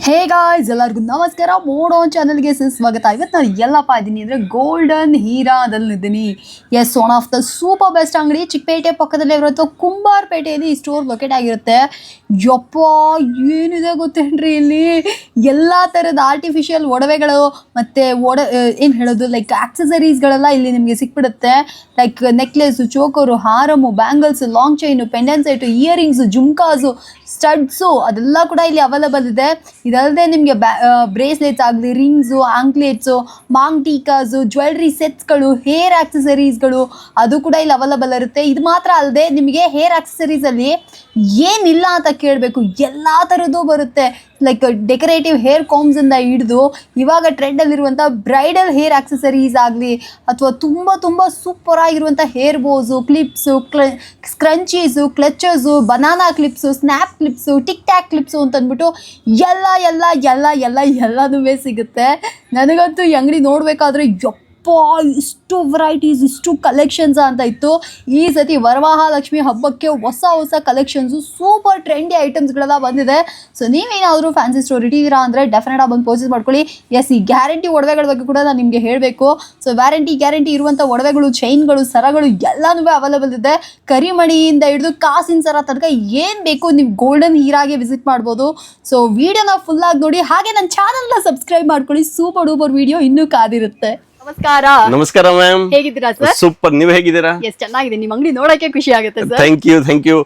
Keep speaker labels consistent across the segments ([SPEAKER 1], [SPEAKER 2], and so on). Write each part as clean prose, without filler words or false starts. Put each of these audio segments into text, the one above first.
[SPEAKER 1] Hey guys, ಎಲ್ಲರಿಗೂ ನಮಸ್ಕಾರ. Mode on ಚಾನಲ್ಗೆ ಸ್ವಾಗತ. ಇವತ್ತು ನಾನು ಎಲ್ಲಪ್ಪ ಇದ್ದೀನಿ ಅಂದರೆ ಗೋಲ್ಡನ್ ಹೀರಾದಲ್ಲಿದ್ದೀನಿ. Yes, one of the super best ಅಂಗಡಿ. ಚಿಕ್ಕಪೇಟೆ ಪಕ್ಕದಲ್ಲೇ ಇರುತ್ತೆ. ಕುಂಬಾರಪೇಟೆಯಲ್ಲಿ ಈ ಸ್ಟೋರ್ ಲೊಕೇಟ್ ಆಗಿರುತ್ತೆ. ಯಪ್ಪ, ಏನಿದೆ ಗೊತ್ತೇನ್ರಿ, ಇಲ್ಲಿ ಎಲ್ಲ ಥರದ ಆರ್ಟಿಫಿಷಿಯಲ್ ಒಡವೆಗಳು ಮತ್ತು ಏನು ಹೇಳೋದು, ಲೈಕ್ ಆಕ್ಸೆಸರೀಸ್ಗಳೆಲ್ಲ ಇಲ್ಲಿ ನಿಮಗೆ ಸಿಕ್ಬಿಡುತ್ತೆ. ಲೈಕ್ ನೆಕ್ಲೆಸು, ಚೋಕರು, ಹಾರಮು, bangles, long chain, pendant set, earrings, jhumkas, studs ಅದೆಲ್ಲ ಕೂಡ ಇಲ್ಲಿ ಅವೈಲಬಲ್ ಇದೆ. ಇದಲ್ಲದೆ ನಿಮಗೆ ಬ್ರೇಸ್ಲೆಟ್ಸ್ ಆಗಲಿ, rings, anklets, maang tikkas, jewellery ಸೆಟ್ಸ್ಗಳು, ಹೇರ್ ಆಕ್ಸೆಸರೀಸ್ಗಳು ಅದು ಕೂಡ ಇಲ್ಲಿ ಅವೈಲಬಲ್ ಇರುತ್ತೆ. ಇದು ಮಾತ್ರ ಅಲ್ಲದೆ ನಿಮಗೆ ಹೇರ್ ಆಕ್ಸೆಸರೀಸಲ್ಲಿ ಏನಿಲ್ಲ ಅಂತ ಕೇಳಬೇಕು, ಎಲ್ಲ ಥರದ್ದು ಬರುತ್ತೆ. ಲೈಕ್ ಡೆಕೋರೇಟಿವ್ ಹೇರ್ ಕಾಮ್ಸಿಂದ ಹಿಡಿದು ಇವಾಗ ಟ್ರೆಂಡಲ್ಲಿರುವಂಥ ಬ್ರೈಡಲ್ ಹೇರ್ ಆಕ್ಸೆಸರೀಸ್ ಆಗಲಿ, ಅಥವಾ ತುಂಬ ತುಂಬ ಸೂಪರ್ ಆಗಿರುವಂಥ hair bows, clips, scrunchies, clutchers, banana clips, snap clips, tic tac clips ಅಂತಂದ್ಬಿಟ್ಟು ಎಲ್ಲನೂ ಸಿಗುತ್ತೆ. ನನಗಂತೂ ಈ ಅಂಗಡಿ ನೋಡಬೇಕಾದ್ರೆ ಇಷ್ಟು ವೆರೈಟೀಸ್, ಇಷ್ಟು ಕಲೆಕ್ಷನ್ಸ್ ಅಂತ ಇತ್ತು. ಈ ಸತಿ ವರಮಹಾಲಕ್ಷ್ಮಿ ಹಬ್ಬಕ್ಕೆ ಹೊಸ ಕಲೆಕ್ಷನ್ಸು, ಸೂಪರ್ ಟ್ರೆಂಡಿ ಐಟಮ್ಸ್ಗಳೆಲ್ಲ ಬಂದಿದೆ. ಸೊ ನೀವೇನಾದರೂ ಫ್ಯಾನ್ಸಿ ಸ್ಟೋರ್ ಇಟ್ಟಿದ್ದೀರಾ ಅಂದರೆ ಡೆಫಿನೆಟಾಗಿ ಬಂದು ಪರ್ಚೇಸ್ ಮಾಡ್ಕೊಳ್ಳಿ. ಎಸ್, ಈ ಗ್ಯಾರಂಟಿ ಒಡವೆಗಳ ಬಗ್ಗೆ ಕೂಡ ನಾನು ನಿಮಗೆ ಹೇಳಬೇಕು. ಸೊ ಗ್ಯಾರಂಟಿ ಇರುವಂಥ ಒಡವೆಗಳು, ಚೈನ್ಗಳು, ಸರಗಳು ಎಲ್ಲನೂ ಅವೈಲೇಬಲ್ ಇದೆ. ಕರಿಮಣಿಯಿಂದ ಹಿಡಿದು ಕಾಸಿನ ಸರ ತನಕ ಏನು ಬೇಕು ನೀವು ಗೋಲ್ಡನ್ ಹೀರಾಗೆ ವಿಸಿಟ್ ಮಾಡ್ಬೋದು. ಸೊ ವಿಡಿಯೋನ ಫುಲ್ಲಾಗಿ ನೋಡಿ, ಹಾಗೆ ನನ್ನ ಚಾನಲ್ನ ಸಬ್ಸ್ಕ್ರೈಬ್ ಮಾಡ್ಕೊಳ್ಳಿ. ಸೂಪರ್ ಡೂಪರ್ ವಿಡಿಯೋ ಇನ್ನೂ ಕಾದಿರುತ್ತೆ.
[SPEAKER 2] ನಮಸ್ಕಾರ ಮ್ಯಾಮ್,
[SPEAKER 1] ಹೇಗಿದ್ದೀರಾ ಸರ್?
[SPEAKER 2] ಸೂಪರ್, ನೀವು ಹೇಗಿದ್ದೀರಾ?
[SPEAKER 1] ಎಸ್, ಚೆನ್ನಾಗಿದೆ. ನಿಮ್ಮ ಅಂಗಡಿ ನೋಡಕ್ಕೆ ಖುಷಿ ಆಗುತ್ತೆ ಸರ್.
[SPEAKER 2] Thank you.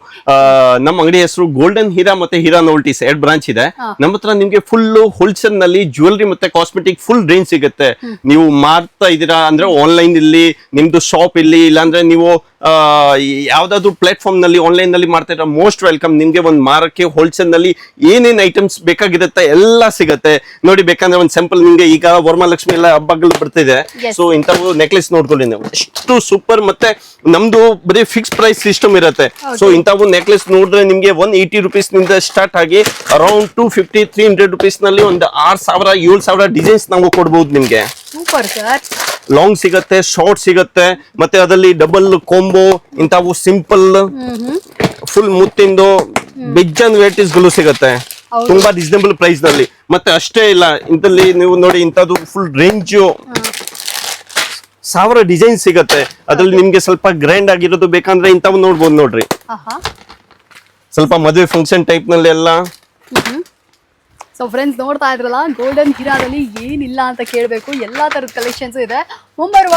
[SPEAKER 2] ನಮ್ಮ ಅಂಗಡಿ ಹೆಸರು ಗೋಲ್ಡನ್ ಹೀರಾ ಮತ್ತೆ ಹೀರಾ ನೋಲ್ಟೀಸ್, 2 ಬ್ರಾಂಚ್ ಇದೆ. ನಮ್ಮ ಹತ್ರ ನಿಮ್ಗೆ ಫುಲ್ ಹೋಲ್ಸೇಲ್ ನಲ್ಲಿ ಜ್ಯುವೆಲ್ರಿ ಮತ್ತೆ ಕಾಸ್ಮೆಟಿಕ್ ಫುಲ್ ರೇಂಜ್ ಸಿಗುತ್ತೆ. ನೀವು ಮಾರ್ತಾ ಇದೀರಾ ಅಂದ್ರೆ ಆನ್ಲೈನ್ ಇಲ್ಲಿ ನಿಮ್ದು ಶಾಪ್ ಇಲ್ಲಿ, ಇಲ್ಲಾಂದ್ರೆ ನೀವು ಯಾವ್ದಾದ್ರು ಪ್ಲಾಟ್ಫಾರ್ಮ್ ನಲ್ಲಿ ಆನ್ಲೈನ್ ನಲ್ಲಿ ಮಾಡ್ತಾ ಮೋಸ್ಟ್ ವೆಲ್ಕಮ್. ನಿಮ್ಗೆ ಒಂದು ಮಾರಕ್ಕೆ ಹೋಲ್ಸೇಲ್ ನಲ್ಲಿ ಏನೇನ್ ಐಟಮ್ಸ್ ಬೇಕಾಗಿರುತ್ತೆ ಎಲ್ಲ ಸಿಗುತ್ತೆ. ನೋಡಿ, ಬೇಕಂದ್ರೆ ಒಂದು ಸ್ಯಾಂಪಲ್ ನಿಮ್ಗೆ, ಈಗ ವರಮಹಾಲಕ್ಷ್ಮಿ ಎಲ್ಲ ಹಬ್ಬಗಳು ಬರ್ತಿದೆ. ಸೊ ಇಂಥವು ನೆಕ್ಲೆಸ್ ನೋಡ್ಕೊಳ್ಳಿ ನೀವು, ಎಷ್ಟು ಸೂಪರ್. ಮತ್ತೆ ನಮ್ದು ಬರೀ ಫಿಕ್ಸ್ ಪ್ರೈಸ್ ಸಿಸ್ಟಮ್ ಇರುತ್ತೆ. ಸೊ ಇಂಥವು ನೆಕ್ಲೆಸ್ ನೋಡಿದ್ರೆ ನಿಮ್ಗೆ 180 rupees ನಿಂದ ಸ್ಟಾರ್ಟ್ ಆಗಿ ಅರೌಂಡ್ 250-300 rupees ನಲ್ಲಿ ಒಂದು 6,000-7,000 ಡಿಸೈನ್ಸ್ ನಾವು ಕೊಡ್ಬಹುದು ನಿಮ್ಗೆ.
[SPEAKER 1] Super sir.
[SPEAKER 2] ಲಾಂಗ್ ಸಿಗತ್ತೆ, ಶಾರ್ಟ್ ಸಿಗತ್ತೆ, ಮತ್ತೆ ಅದರಲ್ಲಿ ಡಬಲ್ ಕಾಂಬೋ, ಇಂಥವು ಸಿಂಪಲ್, ಫುಲ್ ಮುತ್ತಿಂದು ಬೆಜ್ಜನ್ ವೆರೈಟೀಸ್ ಗಳು ಸಿಗತ್ತೆ ತುಂಬಾ ರೀಸನಬಲ್ ಪ್ರೈಸ್ ನಲ್ಲಿ. ಮತ್ತೆ ಅಷ್ಟೇ ಇಲ್ಲ, ಇಂತಲ್ಲಿ ನೀವು ನೋಡಿ, ಇಂಥದ್ದು ಫುಲ್ ರೇಂಜ್ 1000 ಡಿಸೈನ್ ಸಿಗತ್ತೆ. ಅದ್ರಲ್ಲಿ ನಿಮ್ಗೆ ಸ್ವಲ್ಪ ಗ್ರ್ಯಾಂಡ್ ಆಗಿರೋದು ಬೇಕಂದ್ರೆ ಇಂಥವು ನೋಡ್ಬೋದು. ನೋಡ್ರಿ, ಸ್ವಲ್ಪ ಮದುವೆ ಫಂಕ್ಷನ್ ಟೈಪ್ ನಲ್ಲಿ ಎಲ್ಲ.
[SPEAKER 1] ಸೊ ಫ್ರೆಂಡ್ಸ್, ನೋಡ್ತಾ ಇದ್ರಲ್ಲ, ಗೋಲ್ಡನ್ ಹೀರಾದಲ್ಲಿ ಏನಿಲ್ಲ ಅಂತ ಕೇಳಬೇಕು, ಎಲ್ಲ ಥರದ ಕಲೆಕ್ಷನ್ಸ್ ಇದೆ. ಮುಂಬರುವ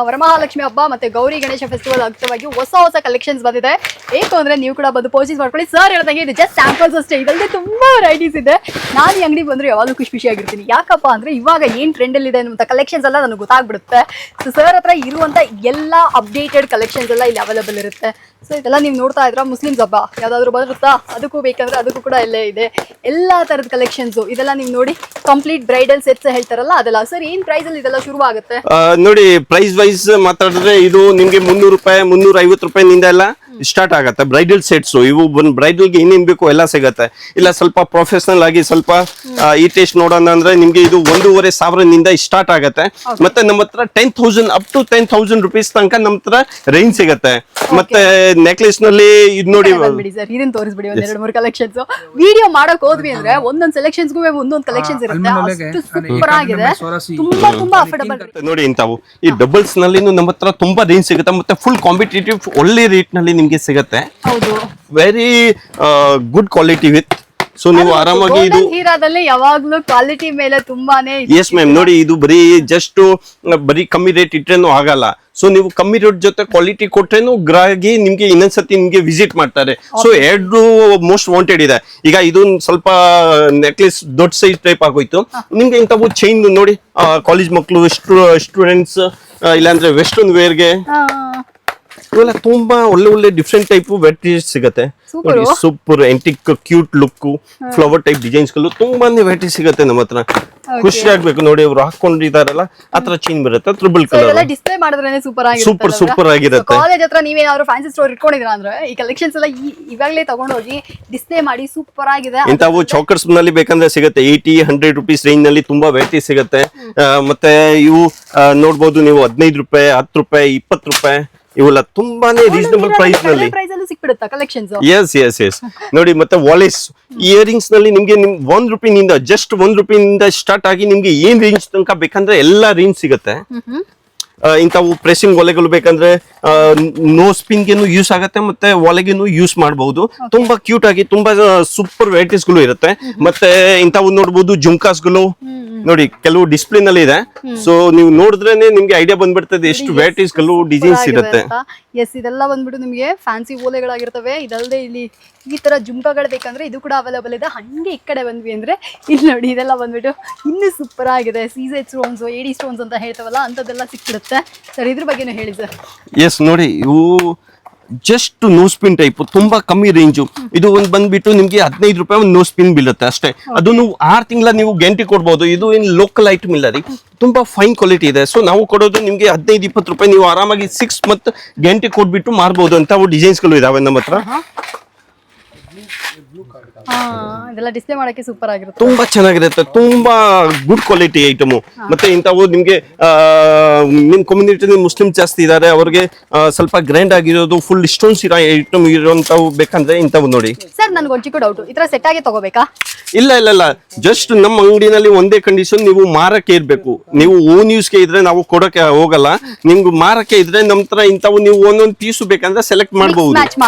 [SPEAKER 1] ವರಮಹಾಲಕ್ಷ್ಮಿ ಹಬ್ಬ ಮತ್ತೆ ಗೌರಿ ಗಣೇಶ ಫೆಸ್ಟಿವಲ್ ಅಂಗವಾಗಿ ಹೊಸ ಕಲೆಕ್ಷನ್ಸ್ ಬಂದಿದೆ. ಏಕೆ ಅಂದ್ರೆ ನೀವು ಕೂಡ ಬಂದು ಪರ್ಚೇಸ್ ಮಾಡ್ಕೊಳ್ಳಿ. ಸರ್ ಹೇಳ್ದಂಗೆ ಇದು ಜಸ್ಟ್ ಸ್ಯಾಂಪಲ್ಸ್ ಅಷ್ಟೇ, ಇದಲ್ಲದೆ ತುಂಬಾ ವೆರೈಟೀಸ್ ಇದೆ. ನಾನು ಈ ಅಂಗಡಿ ಬಂದ್ರೆ ಯಾವಾಗಲೂ ಖುಷಿಯಾಗಿರ್ತೀನಿ. ಯಾಕಪ್ಪ ಅಂದ್ರೆ ಇವಾಗ ಏನು ಟ್ರೆಂಡಲ್ಲಿ ಇದೆ ಅನ್ನುವಂಥ ಕಲೆಕ್ಷನ್ಸ್ ಎಲ್ಲ ನನಗೆ ಗೊತ್ತಾಗ್ಬಿಡುತ್ತೆ. ಸೊ ಸರ್ ಹತ್ರ ಇರುವಂಥ ಎಲ್ಲ ಅಪ್ಡೇಟೆಡ್ ಕಲೆಕ್ಷನ್ಸ್ ಎಲ್ಲ ಇಲ್ಲಿ ಅವೈಲೇಬಲ್ ಇರುತ್ತೆ. ಸೊ ಇದೆಲ್ಲ ನೀವು ನೋಡ್ತಾ ಇದ್ರ ಮುಸ್ಲಿಮ್ಸ್ ಹಬ್ಬ ಯಾವ್ದಾದ್ರು ಬರುತ್ತಾ, ಅದಕ್ಕೂ ಬೇಕಂದ್ರೆ ಅದಕ್ಕೂ ಕೂಡ ಇಲ್ಲೇ ಇದೆ. ಎಲ್ಲ ಥರದ ಕಲೆಕ್ಷನ್ಸ್ ಇದೆಲ್ಲ ನೀವು ನೋಡಿ. ಕಂಪ್ಲೀಟ್ ಬ್ರೈಡಲ್ ಸೆಟ್ಸ್ ಹೇಳ್ತಾರಲ್ಲ ಅದೆಲ್ಲ. ಸರ್ ಏನ್ ಪ್ರೈಸ್ ಅಲ್ಲಿ ಇದೆಲ್ಲ ಶುರು ಆಗುತ್ತೆ?
[SPEAKER 2] ನೋಡಿ, ಪ್ರೈಸ್ ವೈಸ್ ಮಾತಾಡಿದ್ರೆ ಇದು ನಿಮ್ಗೆ 300 ರೂಪಾಯಿ, 350 ರೂಪಾಯಿನಿಂದ ಎಲ್ಲ ಸ್ಟಾರ್ಟ್ ಆಗತ್ತೆ ಬ್ರೈಡಲ್ ಸೆಟ್ಸ್. ಇವು ಬ್ರೈಡಲ್ಗೆ ಏನೇನ್ ಬೇಕು ಎಲ್ಲ ಸಿಗತ್ತೆ. ಇಲ್ಲ ಸ್ವಲ್ಪ ಪ್ರೊಫೆಷನಲ್ ಆಗಿ ಸ್ವಲ್ಪ ಈ ಟೇಸ್ಟ್ ನೋಡೋಣ ಅಂದ್ರೆ ನಿಮ್ಗೆ ಇದು 1,500 ಸ್ಟಾರ್ಟ್ ಆಗತ್ತೆ. ಮತ್ತೆ ನಮ್ಮ ಹತ್ರ 10,000 ಅಪ್ ಟು 10,000 rupees ತನಕ ನಮ್ಮ ಹತ್ರ ರೇಂಜ್ ಸಿಗತ್ತೆ. ಮತ್ತೆ ನೆಕ್ಲೆಸ್ ನಲ್ಲಿ ಇದು ನೋಡಿ
[SPEAKER 1] ಸರ್, ಇದನ್ನ ತೋರಿಸ್ಬಿಡಿ ಒಂದ್ 2-3 ಕಲೆಕ್ಷನ್ಸ್. ವಿಡಿಯೋ ಮಾಡಕ್ ಹೋದ್ವಿ ಅಂದ್ರೆ ಒಂದೊಂದ್ ಸೆಲೆಕ್ಷನ್ಸ್ಗೂ ಒಂದೊಂದ್ ಕಲೆಕ್ಷನ್ಸ್ ಇರುತ್ತೆ. ಅಷ್ಟು ಸೂಪರ್ ಆಗಿದೆ, ತುಂಬಾ ಅಫೋರ್ಡಬಲ್.
[SPEAKER 2] ನೋಡಿ, ಇಂತಾವು ಈ ಡಬಲ್ಸ್ ನಲ್ಲಿ ನಮ್ಮ ಹತ್ರ ತುಂಬಾ ರೇಂಜ್ ಸಿಗುತ್ತೆ. ಮತ್ತೆ ಫುಲ್ ಕಾಂಪಿಟೇಟಿವ್ ಒಳ್ಳೆ ರೇಟ್ ನಲ್ಲಿ ನಿಮ್ಗೆ ಸಿಗತ್ತೆ. Very good quality with. So ನೀವು ಆರಾಮಾಗಿ ಇದು
[SPEAKER 1] ಹೀರಾದಲ್ಲಿ ಯಾವಾಗ್ಲೂ ಕ್ವಾಲಿಟಿ ಮೇಲೆ ತುಂಬಾನೇ.
[SPEAKER 2] ಎಸ್ ಮ್ಯಾಮ್, ನೋಡಿ, ಇದು ಬರೀ ಕಮ್ಮಿ ರೇಟ್ ಇಟ್ರೇನು ಆಗಲ್ಲ. ಸೊ ನೀವು ಕಮ್ಮಿ ರೇಟ್ ಜೊತೆ ಕ್ವಾಲಿಟಿ ಕೊಟ್ರೇನು ಗ್ರಾಹಕಿ ನಿಮ್ಗೆ ಇನ್ನೊಂದ್ಸತಿ ನಿಮ್ಗೆ ವಿಸಿಟ್ ಮಾಡ್ತಾರೆ. ಸೊ 2 ಮೋಸ್ಟ್ ವಾಂಟೆಡ್ ಇದೆ. ಈಗ ಇದು ಸ್ವಲ್ಪ ನೆಕ್ಲೆಸ್ ದೊಡ್ಡ ಸೈಜ್ ಟೈಪ್ ಆಗೋಯ್ತು. ನಿಮ್ಗೆ ಇಂಥವು ಚೈನ್ ನೋಡಿ, ಕಾಲೇಜ್ ಮಕ್ಕಳು, ಸ್ಟೂಡೆಂಟ್ಸ್, ಇಲ್ಲಾಂದ್ರೆ ವೆಸ್ಟರ್ನ್ ವೇರ್ಗೆ ಇವೆಲ್ಲ ತುಂಬಾ ಒಳ್ಳೆ ಡಿಫ್ರೆಂಟ್ ಟೈಪ್ ವೆರೈಟೀಸ್ ಸಿಗತ್ತೆ. Super antique cute look, flower type designs ಗಳು ತುಂಬಾನೇ ವೆರೈಟಿ ಸಿಗತ್ತೆ ನಮ್ಮ ಹತ್ರ. ಖುಷಿ ಆಗ್ಬೇಕು ನೋಡಿ, ಅವ್ರು ಹಾಕೊಂಡಿದಾರಲ್ಲ ಆತರ ಚೇಂಜ್ ಬರುತ್ತೆ. ಟ್ರಿಬಲ್ ಕಲರ್
[SPEAKER 1] ಡಿಸ್ಪ್ಲೇ ಮಾಡಿದ್ರೆ
[SPEAKER 2] ಸೂಪರ್ ಆಗಿರುತ್ತೆ.
[SPEAKER 1] ಕಾಲೇಜ್ ಹತ್ರ ನೀವೇನಾದ್ರು ಫ್ಯಾನ್ಸಿ ಸ್ಟೋರ್ ಇಟ್ಕೊಂಡಿದ್ರ ಅಂದ್ರೆ ಈ ಕಲೆಕ್ಷನ್ಸ್ ಎಲ್ಲ ಇವಾಗಲೇ ತಗೊಂಡೋಗಿ ಡಿಸ್ಪ್ಲೇ ಮಾಡಿ ಸೂಪರ್ ಆಗಿದೆ.
[SPEAKER 2] ಇಂಥವು ಚೌಕರ್ಸ್ ನಲ್ಲಿ ಬೇಕಂದ್ರೆ ಸಿಗುತ್ತೆ. 80-100 rupees ರೇಂಜ್ ನಲ್ಲಿ ತುಂಬಾ ವೆರೈಟಿ ಸಿಗುತ್ತೆ. ಮತ್ತೆ ಇವು ನೋಡ್ಬೋದು ನೀವು, 15 ರೂಪಾಯಿ, 10 ರೂಪಾಯಿ, 20 ರೂಪಾಯಿ, ಇವೆಲ್ಲ ತುಂಬಾನೇ ರೀಸನಬಲ್ ಪ್ರೈಸ್ ನಲ್ಲಿ
[SPEAKER 1] ಪ್ರೈಸ್ ಅಲ್ಲಿ ಸಿಕ್ಬಿಡುತ್ತಾ ಕಲೆಕ್ಷನ್ಸ್?
[SPEAKER 2] ಎಸ್ ನೋಡಿ. ಮತ್ತೆ ವಾಲೆಸ್ ಇಯರಿಂಗ್ಸ್ ನಲ್ಲಿ ನಿಮ್ಗೆ ₹1 ಜಸ್ಟ್ ₹1 ಸ್ಟಾರ್ಟ್ ಆಗಿ ನಿಮ್ಗೆ ಏನ್ ರೇಂಜ್ ತನಕ ಬೇಕಂದ್ರೆ ಎಲ್ಲಾ ರೇಂಜ್ ಸಿಗುತ್ತೆ. ಇಂಥವು ಪ್ರೆಸಿಂಗ್ ಒಲೆಗಳು ಬೇಕಂದ್ರೆ ನೋ ಸ್ಪಿನ್ಗೆನು ಯೂಸ್ ಆಗತ್ತೆ ಮತ್ತೆ ಒಲೆಗೆನು ಯೂಸ್ ಮಾಡಬಹುದು. ತುಂಬಾ ಕ್ಯೂಟ್ ಆಗಿ ತುಂಬಾ ಸೂಪರ್ ವೆರೈಟೀಸ್ ಗಳು ಇರುತ್ತೆ. ಮತ್ತೆ ಇಂಥವು ನೋಡಬಹುದು ಜುಮ್ಕಾಸ್ ಗಳು ನೋಡಿ, ಕೆಲವು ಡಿಸ್ಪ್ಲೇ ನಲ್ಲಿ ಇದೆ. ಸೊ ನೀವು ನೋಡಿದ್ರೇನೆ ನಿಮ್ಗೆ ಐಡಿಯಾ ಬಂದ್ಬಿಡ್ತದೆ ಎಷ್ಟು ವೆರೈಟೀಸ್ ಗಳು ಡಿಸೈನ್ಸ್ ಇರುತ್ತೆ.
[SPEAKER 1] ಎಸ್, ಇದೆಲ್ಲ ಬಂದ್ಬಿಟ್ಟು ನಿಮಗೆ ಫ್ಯಾನ್ಸಿ ಓಲೆಗಳಾಗಿರ್ತವೆ. ಇದಲ್ಲದೆ ಇಲ್ಲಿ ಈ ತರ ಜುಮ್ಕಾಗಳು ಬೇಕಂದ್ರೆ ಇದು ಕೂಡ ಅವೈಲೇಬಲ್ ಇದೆ. ಹಂಗೆ ಈ ಕಡೆ ಬಂದ್ವಿ ಅಂದ್ರೆ ಇಲ್ಲಿ ನೋಡಿ, ಇದೆಲ್ಲ ಬಂದ್ಬಿಟ್ಟು ಇನ್ನೂ ಸೂಪರ್ ಆಗಿದೆ. ಸೀಸೆಡ್ ಸ್ಟೋನ್ಸ್, ಏಡಿ ಸ್ಟೋನ್ಸ್ ಅಂತ ಹೇಳ್ತಾವಲ್ಲ, ಅಂತದೆಲ್ಲ ಸಿಕ್ಬಿಡುತ್ತೆ. ಸರ್ ಇದ್ರ ಬಗ್ಗೆನೂ ಹೇಳಿ ಸರ್.
[SPEAKER 2] ಎಸ್ ನೋಡಿ, ಇವು ಜಸ್ಟ್ ನೋ ಸ್ಪಿನ್ ಟೈಪ್, ತುಂಬಾ ಕಮ್ಮಿ ರೇಂಜು. ಇದು ಒಂದು ಬಂದ್ಬಿಟ್ಟು ನಿಮ್ಗೆ ₹15 ಒಂದು ನೋ ಸ್ಪಿನ್ ಬೀಳುತ್ತೆ ಅಷ್ಟೇ. ಅದನ್ನು 6 ತಿಂಗಳ ನೀವು ಗ್ಯಾರಂಟಿ ಕೊಡ್ಬೋದು. ಇದು ಏನು ಲೋಕಲ್ ಐಟಮ್ ಇಲ್ಲ ರೀ, ತುಂಬಾ ಫೈನ್ ಕ್ವಾಲಿಟಿ ಇದೆ. ಸೊ ನಾವು ಕೊಡೋದು ನಿಮ್ಗೆ ₹15-20 ನೀವು ಆರಾಮಾಗಿ 6 ಮಂತ್ ಗ್ಯಾರಂಟಿ ಕೊಟ್ಬಿಟ್ಟು ಮಾರ್ಬೋದು ಅಂತ ಡಿಸೈನ್ಸ್ ಗಳು ಇದಾವೆ ನಮ್ಮ ಹತ್ರ.
[SPEAKER 1] ಇದೆಲ್ಲ ಡಿಸ್ಪ್ಲೇ ಮಾಡಕ್ಕೆ ಸೂಪರ್ ಆಗಿರುತ್ತೆ,
[SPEAKER 2] ತುಂಬಾ ಚೆನ್ನಾಗಿರುತ್ತೆ, ತುಂಬಾ ಗುಡ್ ಕ್ವಾಲಿಟಿ ಐಟಮು. ಮತ್ತೆ ಇಂಥವು ನಿಮ್ಗೆ ನಿಮ್ ಕಮ್ಯುನಿಟಿ ಮುಸ್ಲಿಂ ಜಾಸ್ತಿ ಇದಾರೆ, ಅವ್ರಿಗೆ ಸ್ವಲ್ಪ ಗ್ರ್ಯಾಂಡ್ ಆಗಿರೋದು ಫುಲ್ ಸ್ಟೋನ್ಸ್ ಇರೋ ಐಟಮ್ ಇರೋಂಥವು ಬೇಕಂದ್ರೆ ಇಂಥವು ನೋಡಿ.
[SPEAKER 1] ಸರ್ ನನ್ಗೆ ಒಂದು ಚಿಕ್ಕ ಡೌಟ್, ಈ ತರ ಸೆಟ್ ಆಗಿ ತಗೋಬೇಕಾ?
[SPEAKER 2] ಇಲ್ಲ, ಜಸ್ಟ್ ನಮ್ಮ ಅಂಗಡಿನಲ್ಲಿ ಒಂದೇ ಕಂಡೀಷನ್, ನೀವು ಮಾರಕ್ಕೆ ಇರ್ಬೇಕು. ನೀವು ಓನ್ ಯೂಸ್ಗೆ ಇದ್ರೆ ನಾವು ಕೊಡಕ್ಕೆ ಹೋಗಲ್ಲ. ನಿಮ್ಗೆ ಮಾರಕ್ಕೆ ಇದ್ರೆ ನಮ್ ತರ ಇಂಥವು ನೀವು ಒಂದೊಂದು ಪೀಸ್ ಬೇಕಂದ್ರೆ ಸೆಲೆಕ್ಟ್ ಮಾಡಬಹುದು,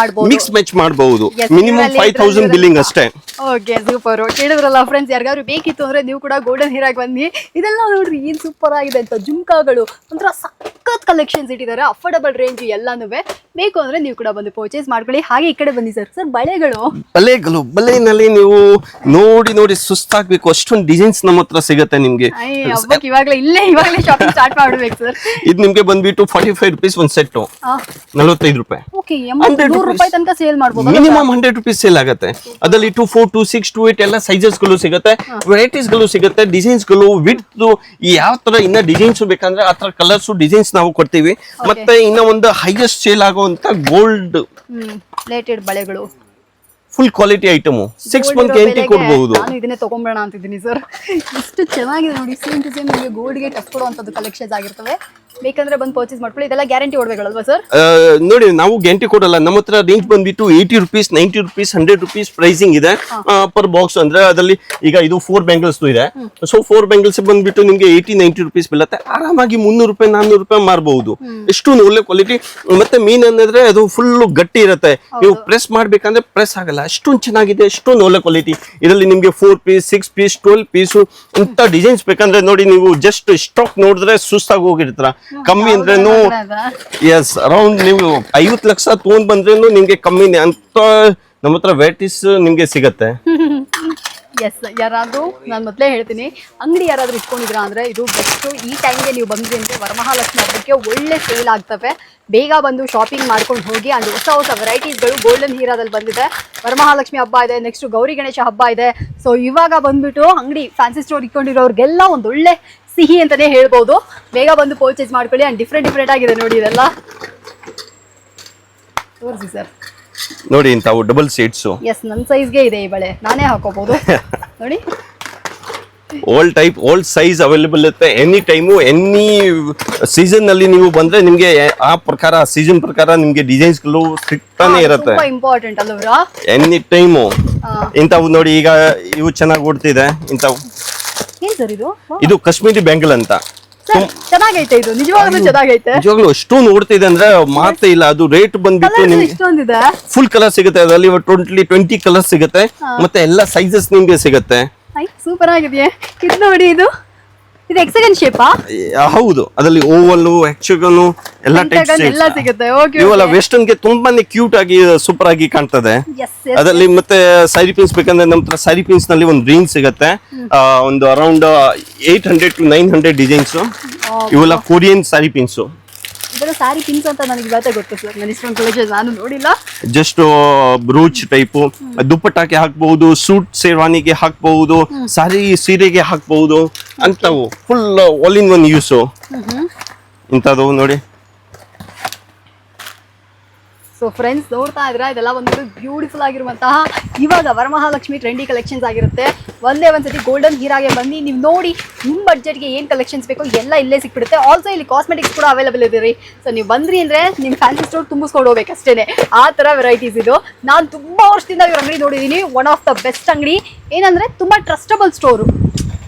[SPEAKER 2] ಮಿಕ್ಸ್ ಮ್ಯಾಚ್ ಮಾಡಬಹುದು. ಮಿನಿಮಮ್ 5000 ಬಿಲ್ಲಿಂಗ್ ಅಷ್ಟೇ.
[SPEAKER 1] Okay, super. ಕೇಳಿದ್ರಲ್ಲ ಫ್ರೆಂಡ್ಸ್, ಯಾರಿಗಾದ್ರು ಬೇಕಿತ್ತು ಅಂದ್ರೆ ನೀವು ಕೂಡ ಗೋಲ್ಡನ್ ಹೀರಾಗ್ ಬನ್ನಿ. ಇದೆಲ್ಲ ನೋಡ್ರಿ ಏನ್ ಸೂಪರ್ ಆಗಿದೆ ಅಂತ. ಜುಮ್ಕಾಗಳು ಒಂಥರ ಸಖತ್ ಕಲೆಕ್ಷನ್ಸ್ ಇಟ್ಟಿದ್ದಾರೆ, ಅಫೋರ್ಡಬಲ್ ರೇಂಜ್ ಎಲ್ಲಾನು. ಬೇಕು ಅಂದ್ರೆ ನೀವು ಕೂಡ ಬಂದು ಪರ್ಚೇಸ್ ಮಾಡ್ಕೊಳ್ಳಿ. ಹಾಗೆ ಈ ಕಡೆ ಬನ್ನಿ ಸರ್.
[SPEAKER 2] ಬಲೆನಲ್ಲಿ ನೀವು ನೋಡಿ ಸುಸ್ತಾಗ್ಬೇಕು, ಅಷ್ಟೊಂದು ಡಿಸೈನ್ಸ್ ನಮ್ಮ ಹತ್ರ ಸಿಗುತ್ತೆ ನಿಮ್ಗೆ.
[SPEAKER 1] ಇವಾಗಲೇ ಶಾಪಿಂಗ್ ಸ್ಟಾರ್ಟ್ ಮಾಡ್ಬೇಕು ಸರ್.
[SPEAKER 2] ಇದು ನಿಮ್ಗೆ ಬಂದ್ಬಿಟ್ಟು ₹45 ಒಂದು ಸೆಟ್, ₹45.
[SPEAKER 1] ಓಕೆ, ₹100 ತನಕ ಸೇಲ್ ಮಾಡಬಹುದು.
[SPEAKER 2] ಮಿನಿಮಮ್ ₹100 ಸೇಲ್ ಆಗುತ್ತೆ. ಅದರಲ್ಲಿ 24, 26, 28 ಎಲ್ಲ ಸೈಜಸ್ ಗಳು ಸಿಗುತ್ತೆ, ವೆರೈಟೀಸ್ ಗಳು ಸಿಗುತ್ತೆ, ಡಿಸೈನ್ಸ್ ಗಳು ವಿತ್ ಯಾವ ತರ ಇನ್ನ ಡಿಸೈನ್ಸ್ ಬೇಕಂದ್ರೆ ಆ ತರ ಕಲರ್ಸ್ ಡಿಸೈನ್ಸ್ ನಾವು ಕೊಡ್ತೀವಿ. ಮತ್ತೆ ಇನ್ನ ಒಂದು ಹೈಯೆಸ್ಟ್ ಸೇಲ್ ಆಗುವಂತ ಗೋಲ್ಡ್
[SPEAKER 1] ರಿಲೇಟೆಡ್ ಬಳೆಗಳು,
[SPEAKER 2] full quality item, 6 month guarantee ಕೊಡಬಹುದು.
[SPEAKER 1] ನಾನು ಇದನ್ನೇ ತಗೊಂಡ್ಬೇಡ ಅಂತಿದ್ದೀನಿ ಸರ್. ಎಷ್ಟು ಚೆನ್ನಾಗಿದೆ ನೋಡಿ, ಸೇಮ್ ಟು ಸೇಮ್ ನಿಮಗೆ ಗೋಲ್ಡ್ಗೆ ಟಚ್ ಕೊಡುವಂತದ್ದು ಕಲೆಕ್ಷನ್ಸ್ ಆಗಿರ್ತವೆ. ಬೇಕಂದ್ರೆ ಬಂದು ಪರ್ಚೇಸ್ ಮಾಡ್ಕೊಳ್ಳಿ. ಇದೆಲ್ಲ ಗ್ಯಾರಂಟಿ ಕೊಡ್ಬೇಕಲ್ವಾ ಸರ್?
[SPEAKER 2] ನೋಡಿ, ನಾವು ಗ್ಯಾರಂಟಿ ಕೊಡಲ್ಲ. ನಮ್ಮ ಹತ್ರ ರೇಂಜ್ ಬಂದ್ಬಿಟ್ಟು ₹80, ₹90, ₹100 ಪ್ರೈಸಿಂಗ್ ಇದೆ ಪರ್ ಬಾಕ್ಸ್. ಅಂದ್ರೆ ಅದರಲ್ಲಿ ಈಗ ಇದು 4 ಬ್ಯಾಂಗಲ್ಸ್ ಇದೆ. ಸೊ 4 ಬ್ಯಾಂಗಲ್ಸ್ ಬಂದ್ಬಿಟ್ಟು ನಿಮ್ಗೆ ₹80-90 ಬೀಳುತ್ತೆ. ಆರಾಮಾಗಿ ₹300, ₹400 ಮಾರಬಹುದು. ಎಷ್ಟು ಒಳ್ಳೆ ಕ್ವಾಲಿಟಿ. ಮತ್ತೆ ಮೀನ್ ಅನ್ನದ್ರೆ ಅದು ಫುಲ್ ಗಟ್ಟಿ ಇರುತ್ತೆ, ನೀವು ಪ್ರೆಸ್ ಮಾಡ್ಬೇಕಂದ್ರೆ ಪ್ರೆಸ್ ಆಗಲ್ಲ, ಅಷ್ಟೊಂದು ಚೆನ್ನಾಗಿದೆ, ಅಷ್ಟೊಂದು ಒಳ್ಳೆ ಕ್ವಾಲಿಟಿ. ಇದರಲ್ಲಿ ನಿಮ್ಗೆ 4 ಪೀಸ್, 6 ಪೀಸ್, 12 ಪೀಸು ಇಂಥ ಡಿಸೈನ್ಸ್ ಬೇಕಂದ್ರೆ ನೋಡಿ, ನೀವು ಜಸ್ಟ್ ಸ್ಟಾಕ್ ನೋಡಿದ್ರೆ ಸುಸ್ತಾಗಿ ಹೋಗಿರ್ತೀರ. ಕಮ್ಮಿ ಅಂದ್ರೇನು ಎಸ್ ಅರೌಂಡ್ ನೀವು 50 ಲಕ್ಷ ತಗೊಂಡ್ ಬಂದ್ರೇನು ನಿಮ್ಗೆ ಕಮ್ಮಿನೇ ಅಂತ ನಮ್ಮ ಹತ್ರ ವೆರೈಟೀಸ್ ನಿಮ್ಗೆ ಸಿಗತ್ತೆ.
[SPEAKER 1] ಎಸ್, ಯಾರಾದ್ರೂ ನಾನು ಮೊದಲೇ ಹೇಳ್ತೀನಿ, ಅಂಗಡಿ ಯಾರಾದ್ರೂ ಇಟ್ಕೊಂಡಿದ್ರಾ ಅಂದ್ರೆ ಇದು ಬೆಸ್ಟ್. ಈ ಟೈಮ್ಗೆ ನೀವು ಬಂದ್ರಿ ಅಂದ್ರೆ ವರಮಹಾಲಕ್ಷ್ಮಿ ಹಬ್ಬಕ್ಕೆ ಒಳ್ಳೆ ಸೇಲ್ ಆಗ್ತವೆ. ಬೇಗ ಬಂದು ಶಾಪಿಂಗ್ ಮಾಡ್ಕೊಂಡು ಹೋಗಿ. ಅಂಡ್ ಹೊಸ ವೆರೈಟೀಸ್ಗಳು ಗೋಲ್ಡನ್ ಹೀರಾದಲ್ಲಿ ಬಂದಿದೆ. ವರಮಹಾಲಕ್ಷ್ಮಿ ಹಬ್ಬ ಇದೆ, ನೆಕ್ಸ್ಟ್ ಗೌರಿ ಗಣೇಶ ಹಬ್ಬ ಇದೆ. ಸೊ ಇವಾಗ ಬಂದ್ಬಿಟ್ಟು ಅಂಗಡಿ ಫ್ಯಾನ್ಸಿ ಸ್ಟೋರ್ ಇಟ್ಕೊಂಡಿರೋರ್ಗೆಲ್ಲ ಒಂದು ಒಳ್ಳೆ ಸಿಹಿ ಅಂತಾನೆ ಹೇಳ್ಬೋದು. ಬೇಗ ಬಂದು ಪರ್ಚೇಸ್ ಮಾಡ್ಕೊಳ್ಳಿ. ಅಂಡ್ ಡಿಫ್ರೆಂಟ್ ಆಗಿದೆ ನೋಡಿ, ಇದೆಲ್ಲ ತೋರಿಸಿ ಸರ್.
[SPEAKER 2] ನೋಡಿ ಇಂಥವು ಡಬಲ್ ಸೀಟ್ಸ್.
[SPEAKER 1] ಎಸ್, ನನ್ನ ಸೈಜ್ಗೆ ಇದೆ ಈ ಬಳೆ, ನಾನೇ ಹಾಕೋಬಹುದು ನೋಡಿ.
[SPEAKER 2] Old type, old size available ಇರುತ್ತೆ. ಎನಿ ಟೈಮು, ಎನಿ ಸೀಸನ್ ನಲ್ಲಿ ನೀವು ಬಂದ್ರೆ ನಿಮ್ಗೆ ಆ ಪ್ರಕಾರ ಸೀಸನ್ ಪ್ರಕಾರ ನಿಮ್ಗೆ ಡಿಸೈನ್ಸ್ ಗಳು ಸಿಗ್ತಾನೆ ಇರುತ್ತೆ.
[SPEAKER 1] ಇಂಪಾರ್ಟೆಂಟ್ ಅಲ್ವಾ?
[SPEAKER 2] ಎನಿ ಟೈಮು ಇಂಥವು ನೋಡಿ. ಈಗ ಇವು ಚೆನ್ನಾಗಿ ಓಡ್ತಿದೆ ಇಂಥವು.
[SPEAKER 1] ಏನ್ ಸರ್ ಇದು?
[SPEAKER 2] ಇದು ಕಾಶ್ಮೀರಿ ಬ್ಯಾಂಗಲ್ ಅಂತ.
[SPEAKER 1] ಚೆನ್ನಾಗೈತೆ ಇದು, ನಿಜವಾಗ್ಲೂ ಚೆನ್ನಾಗೈತೆ.
[SPEAKER 2] ನಿಜವಾಗ್ಲೂ ಅಷ್ಟೊಂದು ಓಡ್ತಿದೆ ಅಂದ್ರೆ ಮಾತೇ ಇಲ್ಲ. ಅದು ರೇಟ್ ಬಂದ್ಬಿಟ್ಟು ನಿಮ್ಗೆ ಫುಲ್ ಕಲರ್ ಸಿಗುತ್ತೆ. ಅದರಲ್ಲಿ 20 ಕಲರ್ ಸಿಗುತ್ತೆ. ಮತ್ತೆ ಎಲ್ಲ ಸೈಜಸ್ ನಿಮ್ಗೆ ಸಿಗುತ್ತೆ.
[SPEAKER 1] ಸೂಪರ್ ಆಗಿದೆಯೇ ಇದು ನೋಡಿ. ಇದು ಹೆಕ್ಸಾಗನ್ ಶೇಪಾ?
[SPEAKER 2] ಹೌದು, ಅದರಲ್ಲಿ ಓವಲ್, ಹೆಕ್ಸಾಗನ್ ಎಲ್ಲ ಟೈಪ್ಸ್
[SPEAKER 1] ಎಲ್ಲ ಸಿಗುತ್ತೆ. ಓಕೆ,
[SPEAKER 2] ಇವೆಲ್ಲ ವೆಸ್ಟರ್ನ್ ಗೆ ತುಂಬಾನೇ ಕ್ಯೂಟ್ ಆಗಿ ಸೂಪರ್ ಆಗಿ ಕಾಣ್ತದೆ. ಅದರಲ್ಲಿ ಮತ್ತೆ ಸ್ಯಾರಿ ಪಿನ್ಸ್ ಬೇಕಂದ್ರೆ ನಮ್ಮ ಹತ್ರ ಸ್ಯಾರಿ ಪಿನ್ಸ್ ನಲ್ಲಿ ಒಂದು ರೇಂಜ್ ಸಿಗುತ್ತೆ. ಒಂದು ಅರೌಂಡ್ 800 to 900 ಡಿಸೈನ್ಸ್. ಇವೆಲ್ಲ ಕೊರಿಯನ್ ಸ್ಯಾರಿ ಪಿನ್ಸ್.
[SPEAKER 1] ಇದರ ಸ್ಯಾರಿ ಪಿನ್ಸ್ ಅಂತ ನನಗೆ ಇವತ್ತೇ ಗೊತ್ತು ಸರ್. ನಾನು ಇಷ್ಟೊಂದು ಕಲೆಕ್ಷನ್ ನಾನು ನೋಡಿಲ್ಲ.
[SPEAKER 2] ಜಸ್ಟ್ ಬ್ರೂಚ್ ಟೈಪು, ದುಪ್ಪಟ್ಟಾಗೆ ಹಾಕ್ಬಹುದು, ಸೂಟ್ ಶೇರ್ವಾನಿಗೆ ಹಾಕ್ಬಹುದು, ಸಾರಿ ಸೀರೆಗೆ ಹಾಕ್ಬಹುದು. ಅಂತವು full all in one use ಇಂಥದ್ದು ನೋಡಿ.
[SPEAKER 1] ಸೊ ಫ್ರೆಂಡ್ಸ್, ನೋಡ್ತಾ ಇದ್ರೆ ಇದೆಲ್ಲ ಒಂದು ಬ್ಯೂಟಿಫುಲ್ ಆಗಿರುವಂತಹ ಇವಾಗ ವರಮಹಾಲಕ್ಷ್ಮಿ ಟ್ರೆಂಡಿ ಕಲೆಕ್ಷನ್ಸ್ ಆಗಿರುತ್ತೆ. ಒಂದೇ ಒಂದ್ಸತಿ ಗೋಲ್ಡನ್ ಹೀರಾಗೆ ಬನ್ನಿ, ನೀವು ನೋಡಿ ನಿಮ್ಮ ಬಡ್ಜೆಟ್ಗೆ ಏನು ಕಲೆಕ್ಷನ್ಸ್ ಬೇಕೋ ಎಲ್ಲ ಇಲ್ಲೇ ಸಿಕ್ಬಿಡುತ್ತೆ. ಆಲ್ಸೋ ಇಲ್ಲಿ ಕಾಸ್ಮೆಟಿಕ್ಸ್ ಕೂಡ ಅವೈಲೇಬಲ್ ಇದೆ ರೀ. ಸೊ ನೀವು ಬಂದ್ರಿ ಅಂದರೆ ನಿಮ್ಮ ಫ್ಯಾನ್ಸಿ ಸ್ಟೋರ್ ತುಂಬಿಸ್ಕೊಂಡು ಹೋಗ್ಬೇಕು ಅಷ್ಟೇ, ಆ ಥರ ವೆರೈಟೀಸ್ ಇದು. ನಾನು ತುಂಬ ವರ್ಷದಿಂದ ಇವ್ರ ಅಂಗಡಿ ನೋಡಿದ್ದೀನಿ. ಒನ್ ಆಫ್ ದ ಬೆಸ್ಟ್ ಅಂಗಡಿ. ಏನಂದರೆ ತುಂಬ ಟ್ರಸ್ಟಬಲ್ ಸ್ಟೋರು,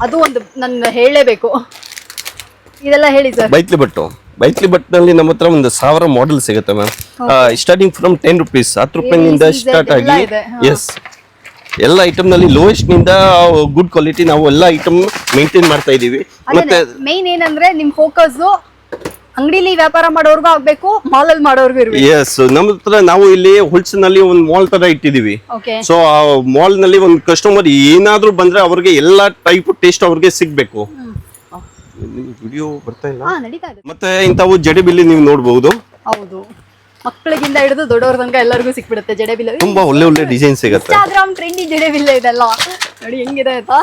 [SPEAKER 1] ಅದು ಒಂದು ನನ್ನ ಹೇಳಲೇಬೇಕು. ಇದೆಲ್ಲ ಹೇಳಿ ಸರ್.
[SPEAKER 2] ಬೈತ್ಲಿ ಬಟ್ನಲ್ಲಿ ನಮ್ಮ ಹತ್ರ ಒಂದು 1000 ಮಾಡೆಲ್ ಸಿಗುತ್ತೆ ಮ್ಯಾಮ್. ಸ್ಟಾರ್ಟಿಂಗ್ ಫ್ರಮ್ 10 rupees, 10 ರೂಪಾಯಿನಿಂದ ಸ್ಟಾರ್ಟ್ ಆಗಿ ಎಸ್ ಎಲ್ಲ ಐಟಮ್ ನಲ್ಲಿ ಲೋಯೆಸ್ಟ್ ನಿಂದ ಗುಡ್ ಕ್ವಾಲಿಟಿ ನಾವು ಎಲ್ಲ ಐಟಮ್ ಮೇಂಟೈನ್ ಮಾಡ್ತಾ ಇದೀವಿ. ಮತ್ತೆ
[SPEAKER 1] ಮೇನ್ ಏನಂದ್ರೆ ನಿಮ್ ಫೋಕಸ್ ಅಂಗಡಿಲಿ ವ್ಯಾಪಾರ ಮಾಡೋರ್ಗೂ ಆಗ್ಬೇಕು, ಮಾಲ್ ಅಲ್ಲಿ ಮಾಡೋರ್ಗೂ ಇರ್ಬೇಕು.
[SPEAKER 2] ಎಸ್ ನಮ್ಮ ಹತ್ರ ನಾವು ಇಲ್ಲಿ ಹೋಲ್ಸೇಲ್ ನಲ್ಲಿ ಒಂದು ಮಾಲ್ ತರ ಇಟ್ಟಿದೀವಿ. ಸೊ ಆ ಮಾಲ್ ನಲ್ಲಿ ಒಂದು ಕಸ್ಟಮರ್ ಏನಾದ್ರೂ ಬಂದ್ರೆ ಅವ್ರಿಗೆ ಎಲ್ಲಾ ಟೈಪ್ ಟೇಸ್ಟ್ ಅವ್ರಿಗೆ ಸಿಗ್ಬೇಕು. ವಿಡಿಯೋ ಬರ್ತಾ ಇಲ್ಲ. ಮತ್ತೆ ಇಂಥವು ಜಡೆಬಿಲ್ಲಿ ನೀವು ನೋಡಬಹುದು.
[SPEAKER 1] ಹೌದು, ಮಕ್ಕಳಿಗಿಂದ ಹಿಡಿದು ದೊಡ್ಡವ್ರ ತನಕ ಎಲ್ಲರಿಗೂ ಸಿಕ್ಬಿಡುತ್ತೆ ಜಡೆಬಿಲ್ಲ.
[SPEAKER 2] ತುಂಬಾ ಒಳ್ಳೆ ಡಿಸೈನ್ ಸಿಗುತ್ತೆ.
[SPEAKER 1] ಇನ್ಸ್ಟಾಗ್ರಾಮ್ ಟ್ರೆಂಡಿ ಜಡೆಬಿಲ್ಲ ಇದೆಲ್ಲ ನೋಡಿ ಹೆಂಗಿದೆ ಆಯ್ತಾ.